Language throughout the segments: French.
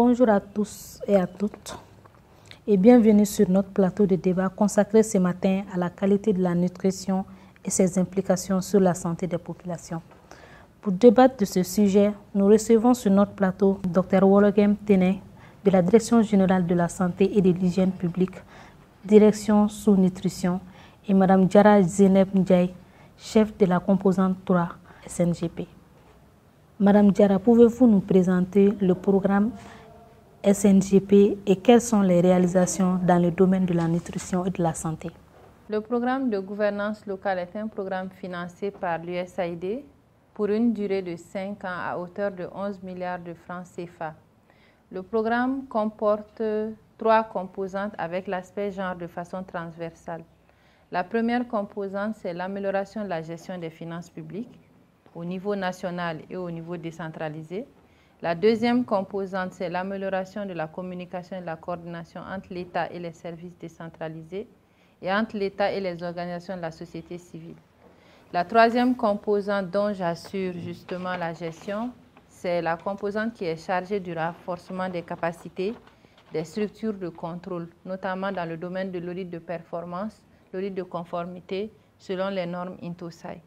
Bonjour à tous et à toutes et bienvenue sur notre plateau de débat consacré ce matin à la qualité de la nutrition et ses implications sur la santé des populations. Pour débattre de ce sujet, nous recevons sur notre plateau Dr Wologem Tene de la Direction générale de la santé et de l'hygiène publique, Direction sous-nutrition, et Mme Diarra Zeneb Ndiaye, chef de la composante 3 SNGP. Madame Diarra, pouvez-vous nous présenter le programme SNGP et quelles sont les réalisations dans le domaine de la nutrition et de la santé? Le programme de gouvernance locale est un programme financé par l'USAID pour une durée de 5 ans à hauteur de 11 milliards de francs CFA. Le programme comporte 3 composantes avec l'aspect genre de façon transversale. La première composante, c'est l'amélioration de la gestion des finances publiques au niveau national et au niveau décentralisé. La deuxième composante, c'est l'amélioration de la communication et de la coordination entre l'État et les services décentralisés et entre l'État et les organisations de la société civile. La troisième composante dont j'assure justement la gestion, c'est la composante qui est chargée du renforcement des capacités des structures de contrôle, notamment dans le domaine de l'audit de performance, l'audit de conformité selon les normes INTOSAI.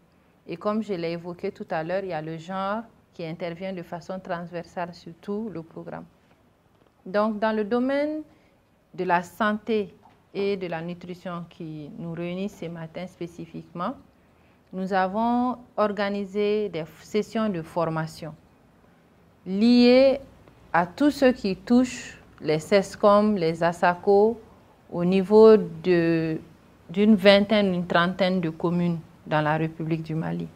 Et comme je l'ai évoqué tout à l'heure, il y a le genre qui intervient de façon transversale sur tout le programme. Donc, dans le domaine de la santé et de la nutrition qui nous réunit ce matin spécifiquement, nous avons organisé des sessions de formation liées à tout ce qui touche les CESCOM, les ASACO, au niveau d'une vingtaine, une trentaine de communes dans la République du Mali.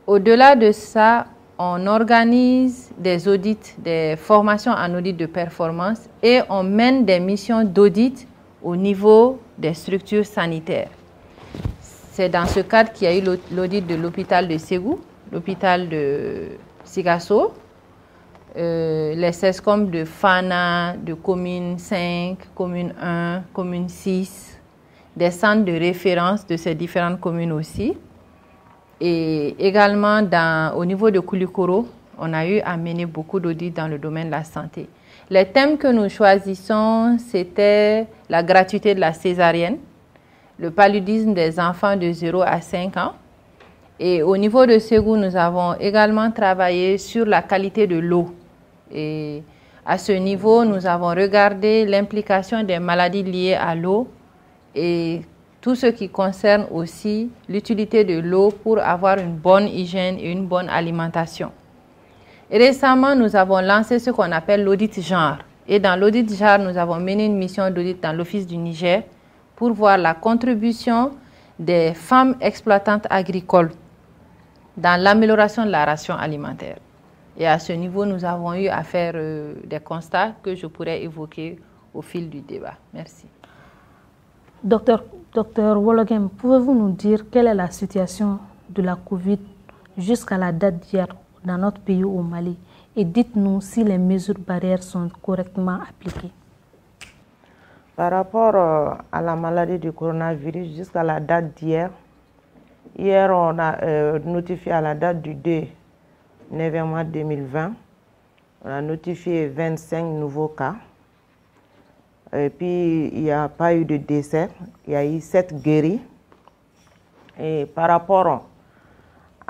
Au-delà de ça, on organise des audits, des formations en audit de performance et on mène des missions d'audit au niveau des structures sanitaires. C'est dans ce cadre qu'il y a eu l'audit de l'hôpital de Ségou, l'hôpital de Sigasso, les CESCOM de Fana, de commune 5, commune 1, commune 6, des centres de référence de ces différentes communes aussi. Et également au niveau de Koulikoro, on a eu à mener beaucoup d'audits dans le domaine de la santé. Les thèmes que nous choisissons, c'était la gratuité de la césarienne, le paludisme des enfants de 0 à 5 ans. Et au niveau de Ségou, nous avons également travaillé sur la qualité de l'eau. Et à ce niveau, nous avons regardé l'implication des maladies liées à l'eau et tout ce qui concerne aussi l'utilité de l'eau pour avoir une bonne hygiène et une bonne alimentation. Et récemment, nous avons lancé ce qu'on appelle l'audit genre. Et dans l'audit genre, nous avons mené une mission d'audit dans l'Office du Niger pour voir la contribution des femmes exploitantes agricoles dans l'amélioration de la ration alimentaire. Et à ce niveau, nous avons eu à faire des constats que je pourrais évoquer au fil du débat. Merci. Docteur Wologem, pouvez-vous nous dire quelle est la situation de la COVID jusqu'à la date d'hier dans notre pays au Mali et dites-nous si les mesures barrières sont correctement appliquées. Par rapport à la maladie du coronavirus jusqu'à la date d'hier, hier on a notifié à la date du 2 novembre 2020, on a notifié 25 nouveaux cas. Et puis, il n'y a pas eu de décès, il y a eu 7 guéris. Et par rapport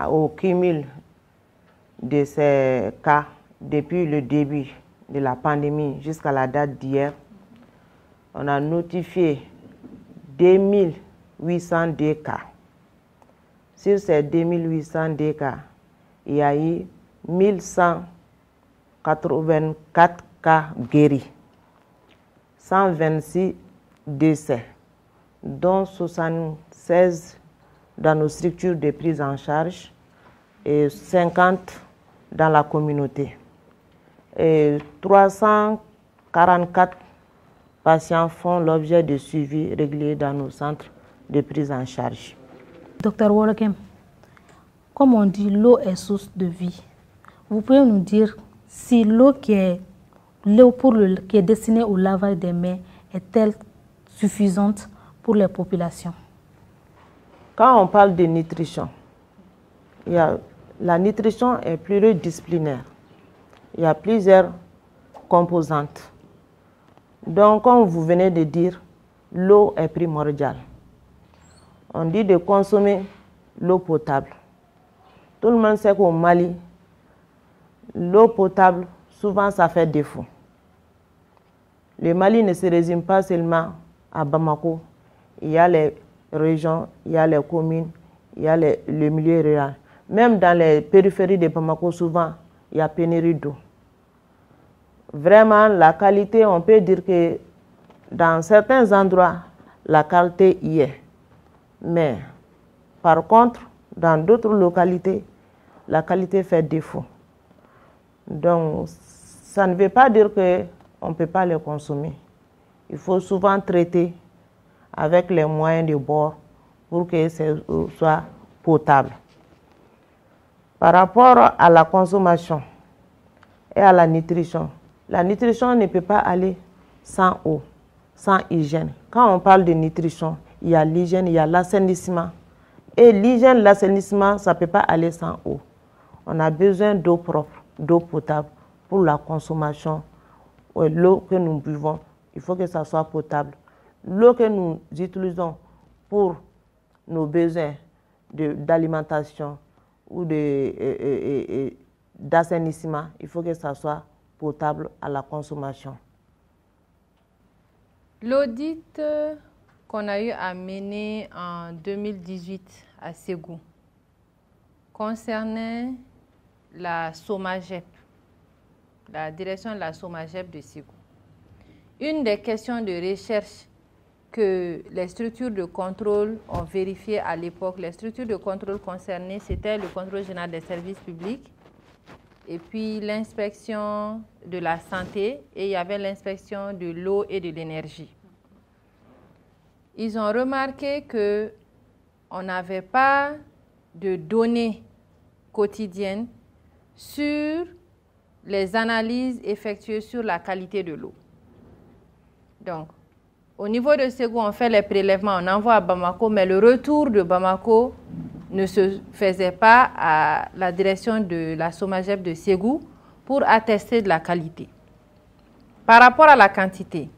au cumul de ces cas depuis le début de la pandémie jusqu'à la date d'hier, on a notifié 2802 cas. Sur ces 2802 cas, il y a eu 1184 cas guéris. 126 décès, dont 76 dans nos structures de prise en charge et 50 dans la communauté. Et 344 patients font l'objet de suivi régulier dans nos centres de prise en charge. Docteur Wologem, comme on dit, l'eau est source de vie. Vous pouvez nous dire si l'eau qui est destinée au lavage des mains est-elle suffisante pour les populations? Quand on parle de nutrition, la nutrition est pluridisciplinaire. Il y a plusieurs composantes. Donc, comme vous venez de dire, l'eau est primordiale. On dit de consommer l'eau potable. Tout le monde sait qu'au Mali, l'eau potable, souvent, ça fait défaut. Le Mali ne se résume pas seulement à Bamako. Il y a les régions, il y a les communes, il y a le milieu rural. Même dans les périphéries de Bamako, souvent, il y a pénurie d'eau. Vraiment, la qualité, on peut dire que dans certains endroits, la qualité y est. Mais, par contre, dans d'autres localités, la qualité fait défaut. Donc, ça ne veut pas dire qu'on ne peut pas le consommer. Il faut souvent traiter avec les moyens de bord pour que ce soit potable. Par rapport à la consommation et à la nutrition ne peut pas aller sans eau, sans hygiène. Quand on parle de nutrition, il y a l'hygiène, il y a l'assainissement. Et l'hygiène, l'assainissement, ça ne peut pas aller sans eau. On a besoin d'eau propre, d'eau potable pour la consommation. L'eau que nous buvons, il faut que ça soit potable. L'eau que nous utilisons pour nos besoins d'alimentation ou d'assainissement, il faut que ça soit potable à la consommation. L'audit qu'on a eu à mener en 2018 à Ségou concernait la SOMAGEP, la direction de la SOMAGEP de Ségou. Une des questions de recherche que les structures de contrôle ont vérifié à l'époque, les structures de contrôle concernées, c'était le contrôle général des services publics, et puis l'inspection de la santé, et il y avait l'inspection de l'eau et de l'énergie. Ils ont remarqué qu'on n'avait pas de données quotidiennes sur les analyses effectuées sur la qualité de l'eau. Donc, au niveau de Ségou, on fait les prélèvements, on envoie à Bamako, mais le retour de Bamako ne se faisait pas à la direction de la SOMAGEP de Ségou pour attester de la qualité. Par rapport à la quantité,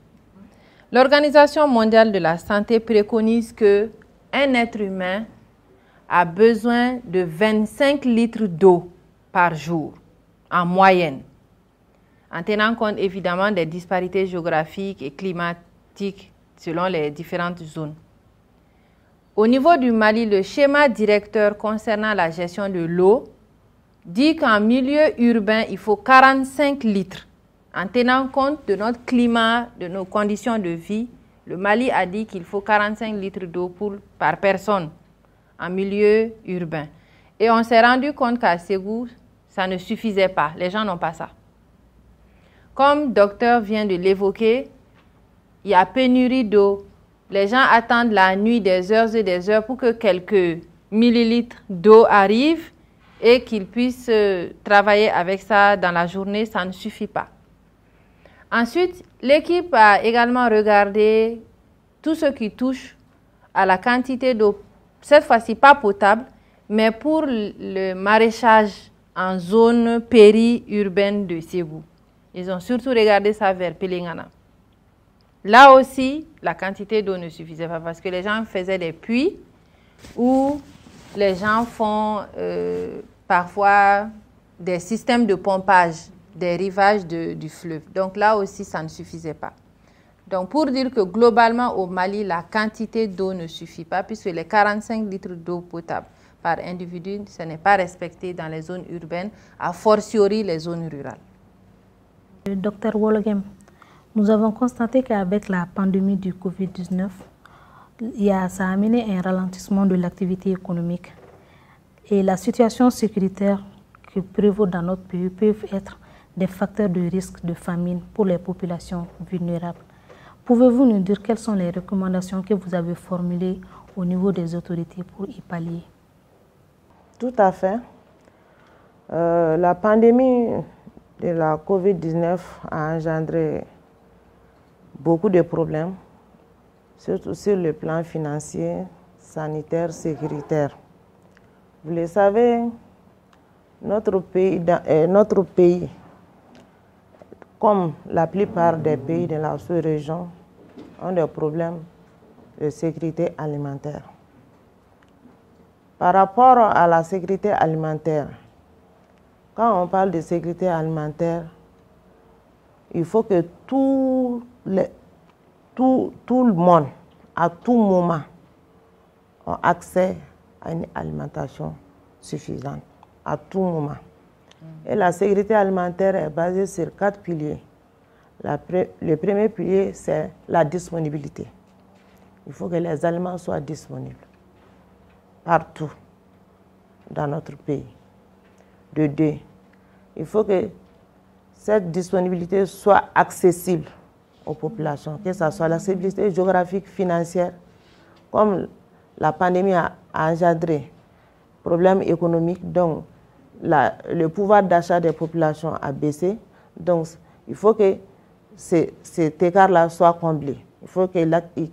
l'Organisation mondiale de la santé préconise qu'un être humain a besoin de 25 litres d'eau par jour, en moyenne, en tenant compte évidemment des disparités géographiques et climatiques selon les différentes zones. Au niveau du Mali, le schéma directeur concernant la gestion de l'eau dit qu'en milieu urbain, il faut 45 litres. En tenant compte de notre climat, de nos conditions de vie, le Mali a dit qu'il faut 45 litres d'eau par personne en milieu urbain. Et on s'est rendu compte qu'à Ségou, ça ne suffisait pas. Les gens n'ont pas ça. Comme le docteur vient de l'évoquer, il y a pénurie d'eau. Les gens attendent la nuit des heures et des heures pour que quelques millilitres d'eau arrivent et qu'ils puissent travailler avec ça dans la journée. Ça ne suffit pas. Ensuite, l'équipe a également regardé tout ce qui touche à la quantité d'eau, cette fois-ci pas potable, mais pour le maraîchage en zone périurbaine de Ségou. Ils ont surtout regardé ça vers Pelengana. Là aussi, la quantité d'eau ne suffisait pas parce que les gens faisaient des puits où les gens font parfois des systèmes de pompage des rivages du fleuve. Donc là aussi, ça ne suffisait pas. Donc pour dire que globalement au Mali, la quantité d'eau ne suffit pas puisque les 45 litres d'eau potable par individu, ce n'est pas respecté dans les zones urbaines, a fortiori les zones rurales. Docteur Wologem, nous avons constaté qu'avec la pandémie du Covid-19, ça a amené un ralentissement de l'activité économique. Et la situation sécuritaire qui prévaut dans notre pays peut être des facteurs de risque de famine pour les populations vulnérables. Pouvez-vous nous dire quelles sont les recommandations que vous avez formulées au niveau des autorités pour y pallier? Tout à fait. La pandémie de la Covid-19 a engendré beaucoup de problèmes, surtout sur le plan financier, sanitaire, sécuritaire. Vous le savez, notre pays comme la plupart des pays de la sous-région, ont des problèmes de sécurité alimentaire. Par rapport à la sécurité alimentaire, quand on parle de sécurité alimentaire, il faut que tout le monde, à tout moment, ait accès à une alimentation suffisante, à tout moment. Et la sécurité alimentaire est basée sur 4 piliers. Le premier pilier, c'est la disponibilité. Il faut que les aliments soient disponibles partout dans notre pays. De 2, il faut que cette disponibilité soit accessible aux populations, que ce soit l'accessibilité géographique, financière, comme la pandémie a engendré problèmes économiques, donc le pouvoir d'achat des populations a baissé. Donc, il faut que cet écart-là soit comblé. Il faut qu'il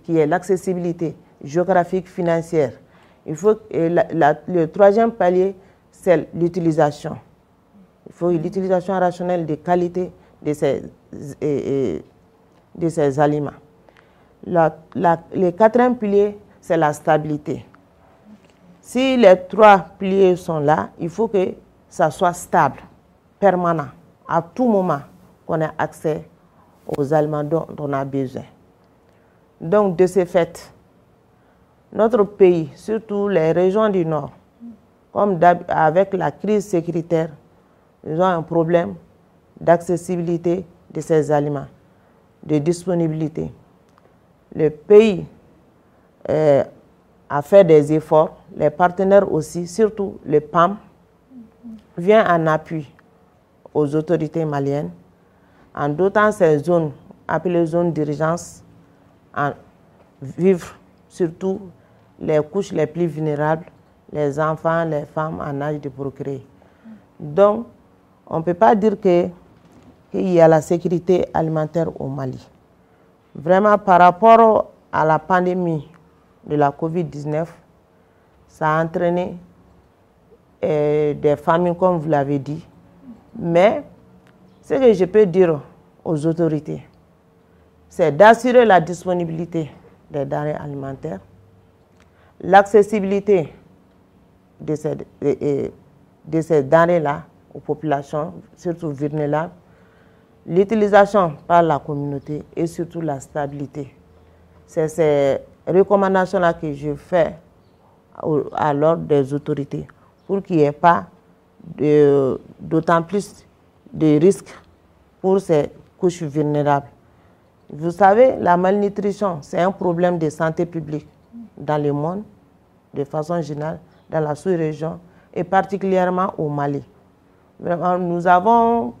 y ait l'accessibilité géographique, financière. Il faut le troisième palier, c'est l'utilisation. Il faut l'utilisation rationnelle de qualité de ces aliments. Le quatrième pilier, c'est la stabilité. Si les 3 piliers sont là, il faut que ça soit stable, permanent, à tout moment qu'on ait accès aux aliments dont on a besoin. Donc, de ce fait, notre pays, surtout les régions du Nord, comme avec la crise sécuritaire, ils ont un problème d'accessibilité de ces aliments, de disponibilité. Le pays a fait des efforts, les partenaires aussi, surtout le PAM, vient en appui aux autorités maliennes en dotant ces zones, appelées zones d'urgence, en vivre surtout les couches les plus vulnérables, les enfants, les femmes en âge de procréer. Donc, on ne peut pas dire qu'il y a la sécurité alimentaire au Mali. Vraiment, par rapport à la pandémie de la COVID-19, ça a entraîné des famines, comme vous l'avez dit. Mais ce que je peux dire aux autorités, c'est d'assurer la disponibilité des denrées alimentaires, l'accessibilité de ces denrées-là aux populations, surtout vulnérables, l'utilisation par la communauté et surtout la stabilité. C'est ces recommandations-là que je fais à l'ordre des autorités pour qu'il n'y ait pas d'autant plus de risques pour ces couches vulnérables. Vous savez, la malnutrition, c'est un problème de santé publique dans le monde, de façon générale, dans la sous-région et particulièrement au Mali. Vraiment, nous avons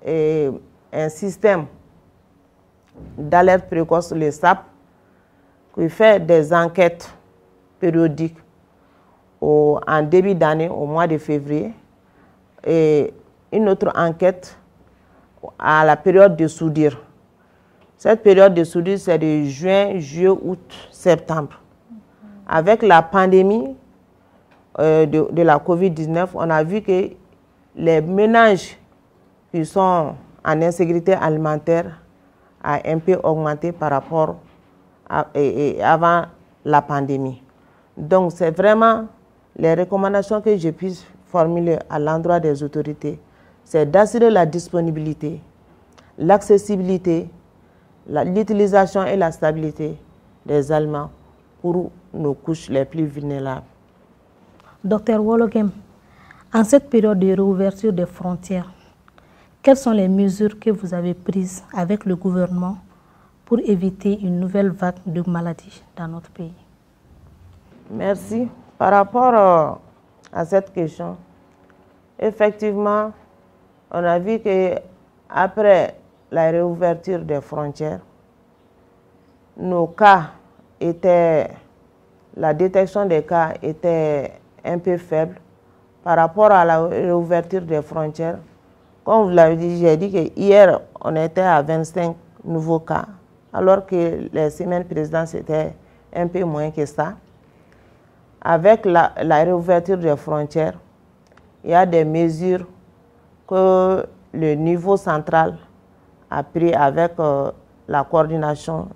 un système d'alerte précoce, le SAP, qui fait des enquêtes périodiques en début d'année, au mois de février, et une autre enquête à la période de soudure. Cette période de soudure, c'est de juin, juillet, août, septembre. Avec la pandémie de la COVID-19, on a vu que les ménages qui sont en insécurité alimentaire ont un peu augmenté par rapport avant la pandémie. Donc, c'est vraiment les recommandations que je puisse formuler à l'endroit des autorités, c'est d'assurer la disponibilité, l'accessibilité, l'utilisation et la stabilité des aliments pour nos couches les plus vulnérables. Docteur Wologem, en cette période de réouverture des frontières, quelles sont les mesures que vous avez prises avec le gouvernement pour éviter une nouvelle vague de maladies dans notre pays? Merci. Par rapport à cette question, effectivement, on a vu qu'après la réouverture des frontières, la détection des cas était un peu faible par rapport à la réouverture des frontières. Comme vous l'avez dit, j'ai dit qu'hier, on était à 25 nouveaux cas, alors que les semaines précédentes, c'était un peu moins que ça. Avec la réouverture des frontières, il y a des mesures que le niveau central a pris avec la coordination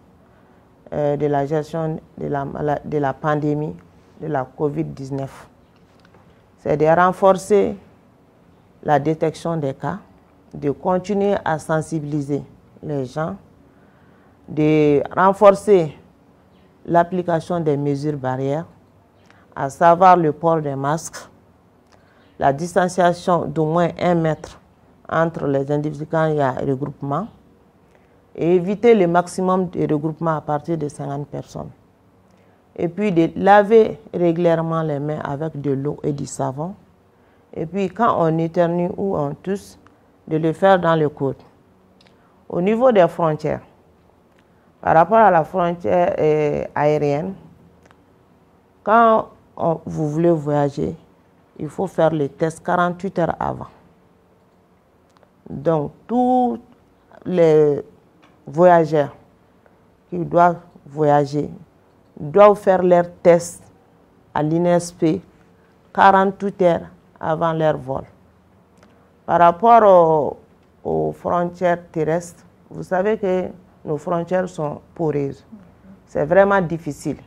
de la gestion de la pandémie de la COVID-19. C'est de renforcer la détection des cas, de continuer à sensibiliser les gens, de renforcer l'application des mesures barrières, à savoir le port des masques, la distanciation d'au moins 1 mètre entre les individus quand il y a regroupement, et éviter le maximum de regroupement à partir de 50 personnes. Et puis de laver régulièrement les mains avec de l'eau et du savon. Et puis quand on éternue ou on tousse, de le faire dans le coude. Au niveau des frontières, par rapport à la frontière aérienne, quand vous voulez voyager, il faut faire le test 48 heures avant. Donc tous les voyageurs qui doivent voyager doivent faire leur test à l'INSP 48 heures avant leur vol. Par rapport aux frontières terrestres, vous savez que nos frontières sont poreuses. C'est vraiment difficile.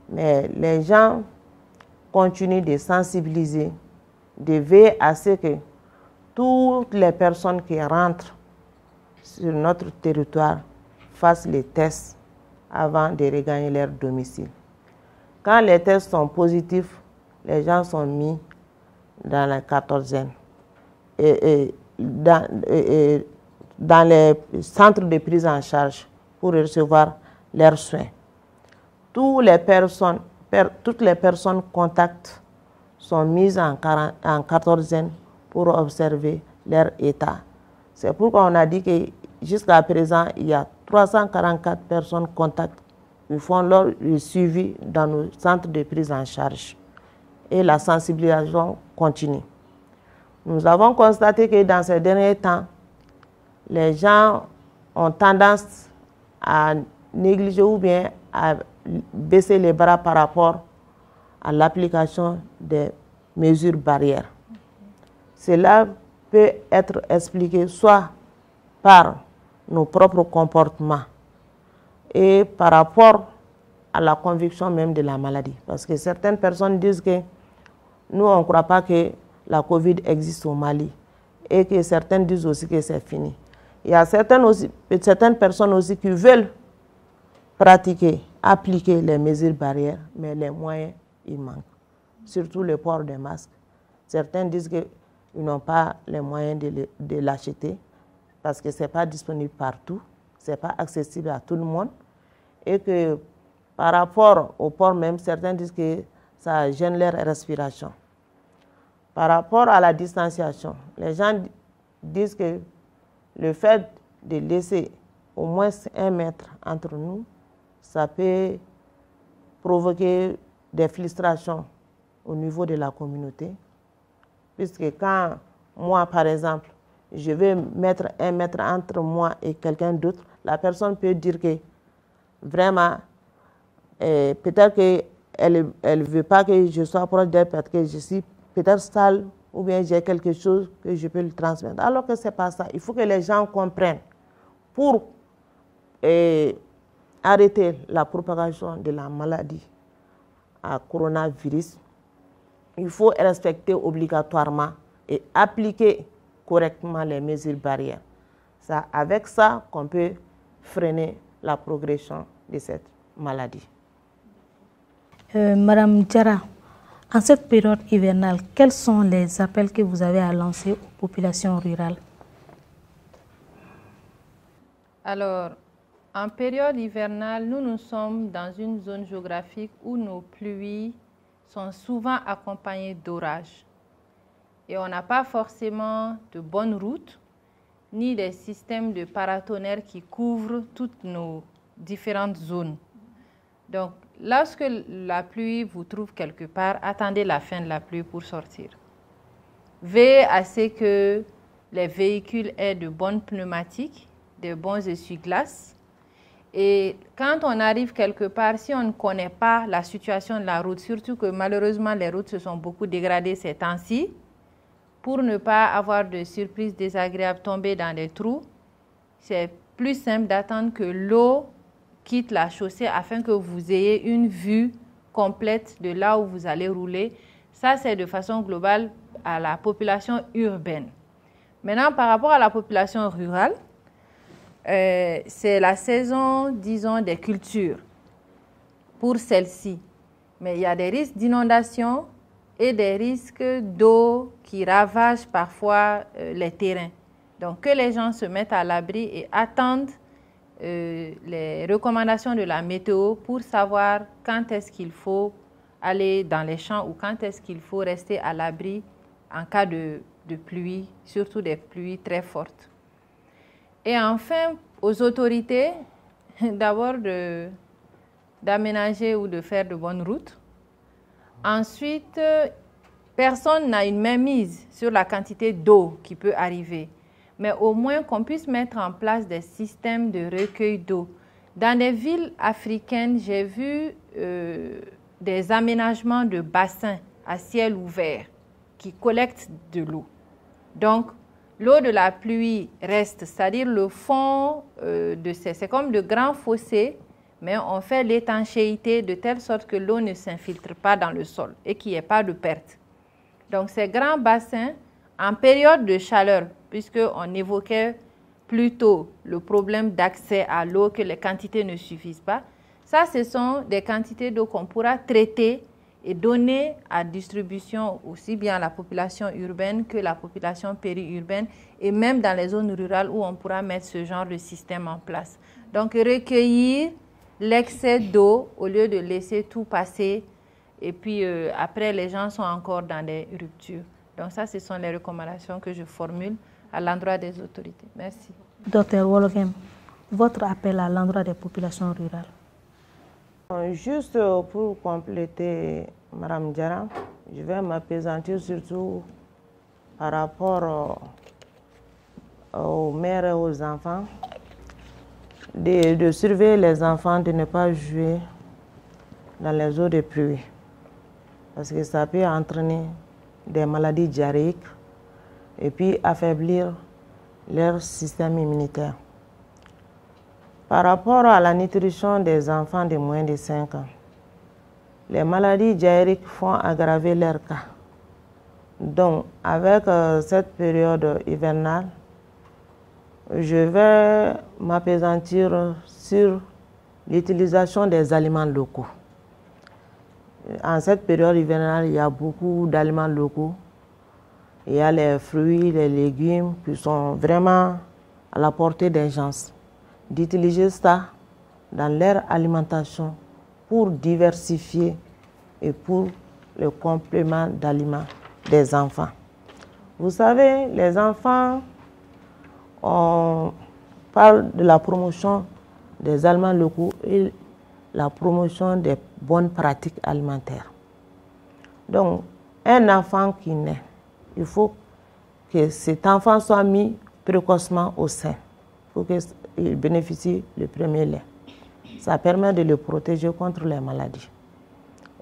Mais les gens continuent de sensibiliser, de veiller à ce que toutes les personnes qui rentrent sur notre territoire fassent les tests avant de regagner leur domicile. Quand les tests sont positifs, les gens sont mis dans la quatorzaine. Dans les centres de prise en charge pour recevoir leurs soins. Toutes les personnes contacts sont mises en quatorzaine pour observer leur état. C'est pourquoi on a dit que jusqu'à présent, il y a 344 personnes contacts qui font leur suivi dans nos centres de prise en charge. Et la sensibilisation continue. Nous avons constaté que dans ces derniers temps, les gens ont tendance à négliger ou bien à baisser les bras par rapport à l'application des mesures barrières. Cela peut être expliqué soit par nos propres comportements et par rapport à la conviction même de la maladie. Parce que certaines personnes disent que nous, on ne croit pas que la COVID existe au Mali et que certaines disent aussi que c'est fini. Il y a certaines personnes aussi qui veulent pratiquer, appliquer les mesures barrières, mais les moyens, ils manquent. Surtout le port des masques. Certains disent qu'ils n'ont pas les moyens de l'acheter parce que ce n'est pas disponible partout, ce n'est pas accessible à tout le monde. Et que par rapport au port même, certains disent que ça gêne leur respiration. Par rapport à la distanciation, les gens disent que le fait de laisser au moins 1 mètre entre nous, ça peut provoquer des frustrations au niveau de la communauté. Puisque quand moi, par exemple, je vais mettre 1 mètre entre moi et quelqu'un d'autre, la personne peut dire que vraiment, peut-être qu'elle ne veut pas que je sois proche d'elle parce que je suis peut-être sale ou bien j'ai quelque chose que je peux lui transmettre. Alors que ce n'est pas ça. Il faut que les gens comprennent. Pour arrêter la propagation de la maladie à coronavirus, il faut respecter obligatoirement et appliquer correctement les mesures barrières. C'est avec ça qu'on peut freiner la progression de cette maladie. Madame Diarra, en cette période hivernale, quels sont les appels que vous avez à lancer aux populations rurales? Alors, en période hivernale, nous sommes dans une zone géographique où nos pluies sont souvent accompagnées d'orages. Et on n'a pas forcément de bonnes routes, ni des systèmes de paratonnerres qui couvrent toutes nos différentes zones. Donc, lorsque la pluie vous trouve quelque part, attendez la fin de la pluie pour sortir. Veillez à ce que les véhicules aient de bonnes pneumatiques, de bons essuie-glaces. Et quand on arrive quelque part, si on ne connaît pas la situation de la route, surtout que malheureusement les routes se sont beaucoup dégradées ces temps-ci, pour ne pas avoir de surprises désagréables, tomber dans des trous, c'est plus simple d'attendre que l'eau quitte la chaussée afin que vous ayez une vue complète de là où vous allez rouler. Ça, c'est de façon globale à la population urbaine. Maintenant, par rapport à la population rurale, c'est la saison, disons, des cultures pour celle-ci. Mais il y a des risques d'inondation et des risques d'eau qui ravagent parfois les terrains. Donc, que les gens se mettent à l'abri et attendent les recommandations de la météo pour savoir quand est-ce qu'il faut aller dans les champs ou quand est-ce qu'il faut rester à l'abri en cas de pluie, surtout des pluies très fortes. Et enfin, aux autorités, d'abord d'aménager ou de faire de bonnes routes. Ensuite, personne n'a une mainmise sur la quantité d'eau qui peut arriver, mais au moins qu'on puisse mettre en place des systèmes de recueil d'eau. Dans des villes africaines, j'ai vu des aménagements de bassins à ciel ouvert qui collectent de l'eau. Donc, l'eau de la pluie reste, c'est-à-dire le fond c'est comme de grands fossés, mais on fait l'étanchéité de telle sorte que l'eau ne s'infiltre pas dans le sol et qu'il n'y ait pas de perte. Donc, ces grands bassins, en période de chaleur, puisqu'on évoquait plus tôt le problème d'accès à l'eau, que les quantités ne suffisent pas, ça, ce sont des quantités d'eau qu'on pourra traiter et donner à distribution aussi bien à la population urbaine que la population périurbaine et même dans les zones rurales où on pourra mettre ce genre de système en place. Donc, recueillir l'excès d'eau au lieu de laisser tout passer et puis après, les gens sont encore dans des ruptures. Donc, ça, ce sont les recommandations que je formule à l'endroit des autorités. Merci. Docteur Wologem, votre appel à l'endroit des populations rurales. Juste pour compléter, Mme Diarra, je vais m'appesantir surtout par rapport aux mères et aux enfants, de surveiller les enfants, de ne pas jouer dans les eaux de pluie, parce que ça peut entraîner des maladies diarrhéiques et puis affaiblir leur système immunitaire. Par rapport à la nutrition des enfants de moins de 5 ans, les maladies diarrhéiques font aggraver leur cas. Donc, avec cette période hivernale, je vais m'appesantir sur l'utilisation des aliments locaux. En cette période hivernale, il y a beaucoup d'aliments locaux. Il y a les fruits, les légumes qui sont vraiment à la portée des gens. D'utiliser ça dans leur alimentation pour diversifier et pour le complément d'aliments des enfants. Vous savez, les enfants, on parle de la promotion des aliments locaux et la promotion des bonnes pratiques alimentaires. Donc, un enfant qui naît, il faut que cet enfant soit mis précocement au sein pour qu'il bénéficie du premier lait. Ça permet de le protéger contre les maladies.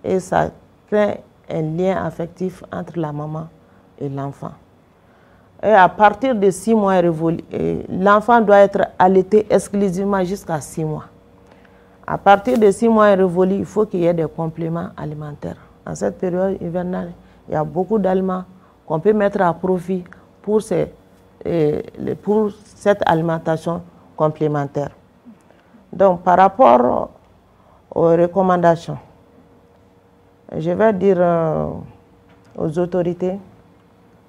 Et ça crée un lien affectif entre la maman et l'enfant. Et à partir de 6 mois, l'enfant doit être allaité exclusivement jusqu'à 6 mois. À partir de 6 mois révolus, il faut qu'il y ait des compléments alimentaires. En cette période hivernale, il y a beaucoup d'aliments qu'on peut mettre à profit pour cette alimentation complémentaire. Donc, par rapport aux recommandations, je vais dire aux autorités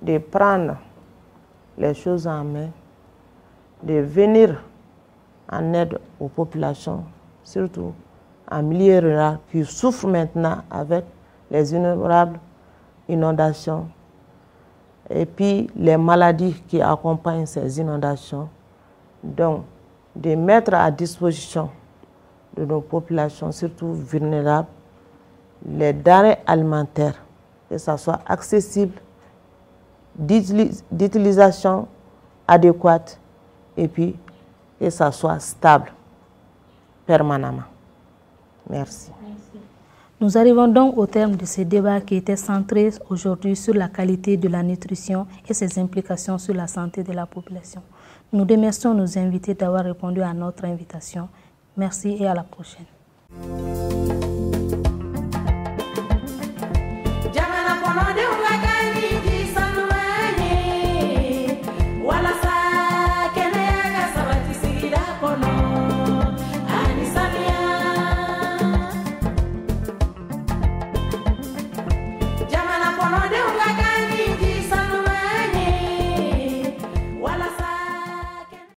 de prendre les choses en main, de venir en aide aux populations, surtout en milieu rural, qui souffrent maintenant avec les innombrables inondations et puis les maladies qui accompagnent ces inondations. Donc, de mettre à disposition de nos populations, surtout vulnérables, les denrées alimentaires, que ça soit accessible, d'utilisation adéquate et puis que ça soit stable permanemment. Merci. Nous arrivons donc au terme de ce débat qui était centré aujourd'hui sur la qualité de la nutrition et ses implications sur la santé de la population. Nous remercions nos invités d'avoir répondu à notre invitation. Merci et à la prochaine.